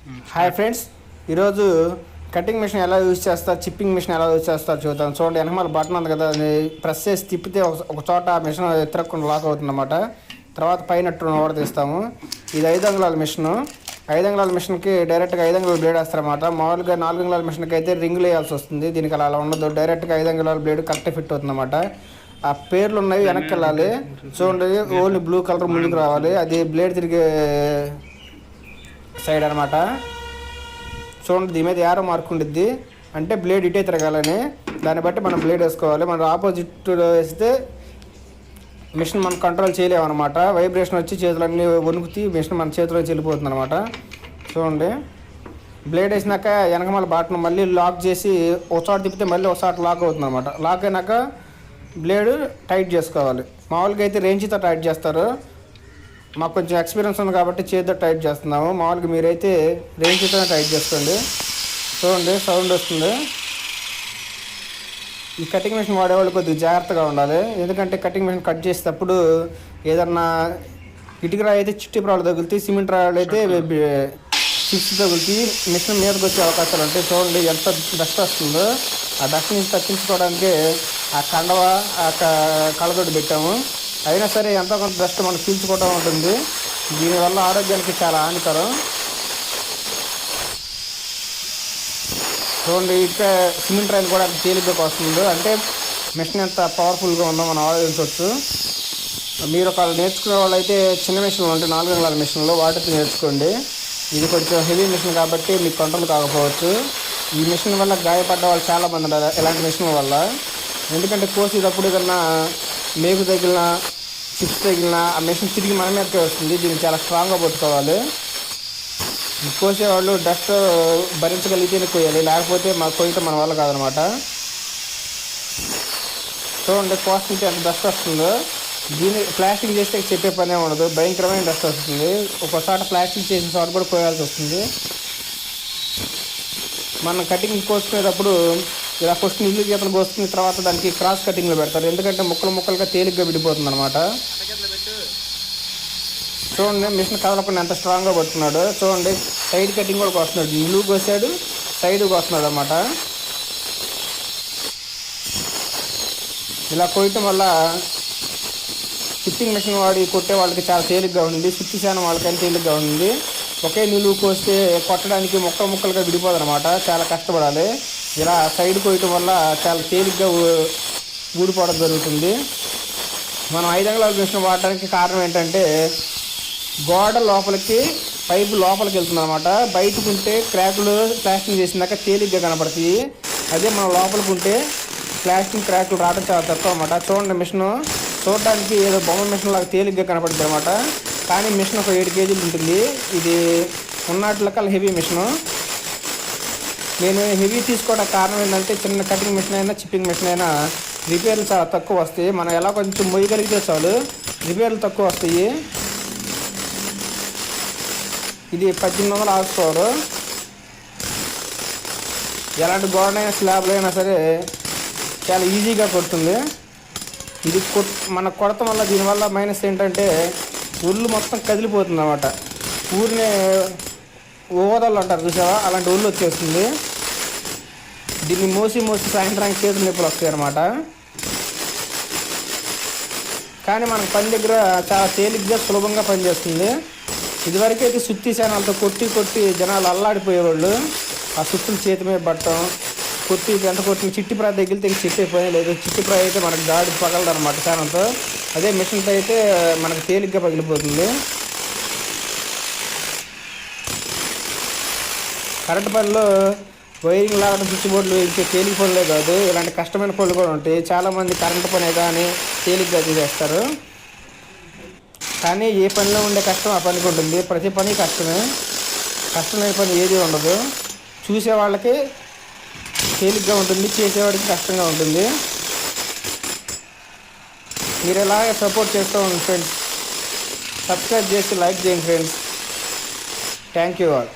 Hi friends, ఈరోజు cutting machine ఎలా use చేస్తారు, చిప్పింగ్ మిషన్ ఎలా యూజ్ చేస్తారు చూద్దాం. చూడండి, వెనకమాల బటన్ ఉంది కదా, అది ప్రెస్ చేసి తిప్పితే ఒక చోట మిషన్ తిరగకుండా లాక్ అవుతుంది అన్నమాట. తర్వాత పైన ఓడదీస్తాము. ఇది 5 అంగుళాల మిషను. 5 అంగుళాల మిషన్కి డైరెక్ట్గా 5 అంగుళాల బ్లేడ్ వేస్తారన్నమాట. మామూలుగా 4 అంగుళాల మిషన్కి అయితే రింగులు వేయాల్సి వస్తుంది. దీనికి అలా ఉండదు, డైరెక్ట్గా 5 అంగుళాల బ్లేడ్ కరెక్ట్ ఫిట్ అవుతుంది అన్నమాట. ఆ పేర్లు ఉన్నవి వెనక్కి వెళ్ళాలి. చూడండి, ఓన్లీ బ్లూ కలర్ ముందుకు రావాలి. అది బ్లేడ్ తిరిగే సైడ్ అనమాట. చూడండి, దీని మీద యారో మార్క్ ఉండిద్ది, అంటే బ్లేడ్ ఇటే తిరగాలని. దాన్ని బట్టి మనం బ్లేడ్ వేసుకోవాలి. మనం ఆపోజిట్ వేస్తే మిషన్ మనం కంట్రోల్ చేయలేమన్నమాట. వైబ్రేషన్ వచ్చి చేతులన్నీ వణుకుతి మిషన్ మన చేతిలో వెళ్ళిపోతుంది అనమాట. చూడండి, బ్లేడ్ వేసినాక వెనకమాల బాటను మళ్ళీ లాక్ చేసి ఒకసారి తిప్పితే మళ్ళీ ఒకసారి లాక్ అవుతుంది అనమాట. లాక్ అయినాక బ్లేడ్ టైట్ చేసుకోవాలి. మామూలుగా అయితే రేంజ్తో టైట్ చేస్తారు. మాకు కొంచెం ఎక్స్పీరియన్స్ ఉంది కాబట్టి చేతితో టైట్ చేస్తున్నాము. మామూలుగా మీరైతే రేంజ్తోనే టైట్ చేసుకోండి. చూడండి, సౌండ్ వస్తుంది. ఈ కటింగ్ మిషన్ వాడేవాళ్ళు కొద్దిగా జాగ్రత్తగా ఉండాలి. ఎందుకంటే కటింగ్ మిషన్ కట్ చేసేటప్పుడు ఏదన్నా ఇటుక రాయి అయితే చిట్టి రాళ్ళు తగులుతాయి, సిమెంట్ రాళ్ళు అయితే చిప్స్ తగులుతాయి, మిషన్ మీదకి వచ్చే అవకాశాలు ఉంటాయి. చూడండి ఎంత డస్ట్ వస్తుందో. ఆ డస్ట్ నుంచి తప్పించుకోవడానికి ఆ కండవ ఆ కళ్ళతోటి పెట్టాము. అయినా సరే ఎంతో కొంత డస్ట్ మనం పీల్చుకోవడం ఉంటుంది. దీనివల్ల ఆరోగ్యానికి చాలా హానికరం. చూడండి, ఇక్కడ సిమెంట్ రైలు కూడా అంత తేలిగ్గా వస్తుంది. అంటే మిషన్ ఎంత పవర్ఫుల్గా ఉందో మనం ఆలోచించవచ్చు. మీరు ఒక నేర్చుకునే వాళ్ళు అయితే చిన్న మిషన్లు ఉంటాయి, 4 అంగుళాల మిషన్లో, వాటితో నేర్చుకోండి. ఇది కొంచెం హెవీ మిషన్ కాబట్టి మీకు కంట్రోల్ కాకపోవచ్చు. ఈ మిషన్ వల్ల గాయపడ్డ వాళ్ళు చాలామంది ఉన్నారు ఇలాంటి మిషన్ వల్ల. ఎందుకంటే కోసేటప్పుడు కన్నా మేకు తగిలిన, చిప్స్ తగిలిన ఆ మిషన్ తిరిగి మన మీదకే వస్తుంది. దీన్ని చాలా స్ట్రాంగ్గా పట్టుకోవాలి. కోసేవాళ్ళు డస్ట్ భరించగలిగితేనే కోయాలి, లేకపోతే కోయటం మన వల్ల కాదనమాట. చూడండి, కోస్తుంటే ఎంత డస్ట్ వస్తుందో. దీన్ని ప్లాస్టిక్ చేస్తే చెప్పే పనే ఉండదు, భయంకరమైన డస్ట్ వస్తుంది. ఒక్కోసారి ప్లాస్టిక్ చేసిన చోట కూడా కోయాల్సి వస్తుంది. మనం కటింగ్ కోసుకునేటప్పుడు ఇలా ఫస్ట్ నిల్లు గీతలు కోసుకున్న తర్వాత దానికి క్రాస్ కటింగ్లో పెడతారు. ఎందుకంటే ముక్కలుగా తేలిగ్గా విడిపోతుంది అనమాట. చూడండి, మిషన్ కదలకుండా ఎంత స్ట్రాంగ్గా పడుతున్నాడు. చూడండి, సైడ్ కటింగ్ కూడా కోస్తున్నాడు. నిలువు కోసాడు, సైడ్ కోస్తున్నాడు అనమాట. ఇలా కోయటం వల్ల చిప్పింగ్ మిషన్ వాడి కొట్టే వాళ్ళకి చాలా తేలిగ్గా ఉంది, సుత్తి శానం వాళ్ళకైనా తేలిగ్గా ఉంది. ఒకే నిలువు కోస్తే కొట్టడానికి ముక్కలుగా విడిపోదు అనమాట, చాలా కష్టపడాలి. ఇలా సైడ్ కోయటం వల్ల చాలా తేలిగ్గా ఊడిపోవడం జరుగుతుంది. మనం 5 అంగుళాల మిషన్ వాడడానికి కారణం ఏంటంటే గోడ లోపలికి పైపు లోపలికి వెళ్తుంది అనమాట. బయటకు ఉంటే క్రాకులు ప్లాస్టింగ్ చేసినాక తేలిగ్గా కనపడుతుంది. అదే మనం లోపలికి ఉంటే ప్లాస్టింగ్ క్రాకులు రావడం చాలా తక్కువ అనమాట. చూడండి, మిషన్ చూడడానికి ఏదో బొమ్మ మిషన్ లాగా తేలిగ్గా కనపడుతుంది అనమాట, కానీ మిషన్ ఒక 7 కేజీలు ఉంటుంది. ఇది ఉన్నట్లకల్లా హెవీ మిషను. నేను హెవీ తీసుకోవడానికి కారణం ఏంటంటే చిన్న కటింగ్ మిషన్ అయినా చిప్పింగ్ మిషన్ అయినా రిపేర్లు చాలా తక్కువ వస్తాయి. మనం ఎలా కొంచెం మొయ్యగలిగితే చాలు, రిపేర్లు తక్కువ వస్తాయి. ఇది 1800 హార్స్ పవర్. ఎలాంటి గోడైనా స్లాబ్లు అయినా సరే చాలా ఈజీగా కొడుతుంది. ఇది మన కొడతాం వల్ల దీనివల్ల మైనస్ ఏంటంటే ఒళ్ళు మొత్తం కదిలిపోతుంది అన్నమాట. ఊరినే ఓదలు అంటారు చూసావా, అలాంటి ఒళ్ళు వచ్చేస్తుంది. దీన్ని మోసి సాయంత్రానికి చేతులు నొప్పులు వస్తాయి అన్నమాట. కానీ మనకు పని దగ్గర చాలా తేలిగ్గా సులభంగా పనిచేస్తుంది. ఇదివరకైతే సుత్తి శానాలతో కొట్టి జనాలు అల్లాడిపోయేవాళ్ళు. ఆ సుత్తులు చేతి మీద పట్టడం, ఎంత కొట్టిన చిట్టిప్రాయ తగిలితే చిట్టే పని లేదు. చిట్టిప్రాయ అయితే మనకు గాడి పగలదు అనమాట శానంతో. అదే మిషన్తో అయితే మనకు తేలిగ్గా పగిలిపోతుంది. కరెంట్ పనిలో వైరింగ్ లాగడం, స్విచ్ బోర్డులు ఇంకే తేలిక పనులే కాదు, ఇలాంటి కష్టమైన పనులు కూడా ఉంటాయి. చాలామంది కరెంట్ పనే కానీ తేలిగ్గా చేస్తారు. కానీ ఏ పనిలో ఉండే కష్టం ఆ పనికి ఉంటుంది. ప్రతి పని కష్టమే, కష్టం లేని పని ఏది ఉండదు. చూసే వాళ్ళకి తేలిగ్గా ఉంటుంది, చేసేవాడికి కష్టంగా ఉంటుంది. మీరు ఎలాగ సపోర్ట్ చేస్తూ ఉండండి ఫ్రెండ్స్. సబ్స్క్రైబ్ చేసి లైక్ చేయండి ఫ్రెండ్స్. Thank you all.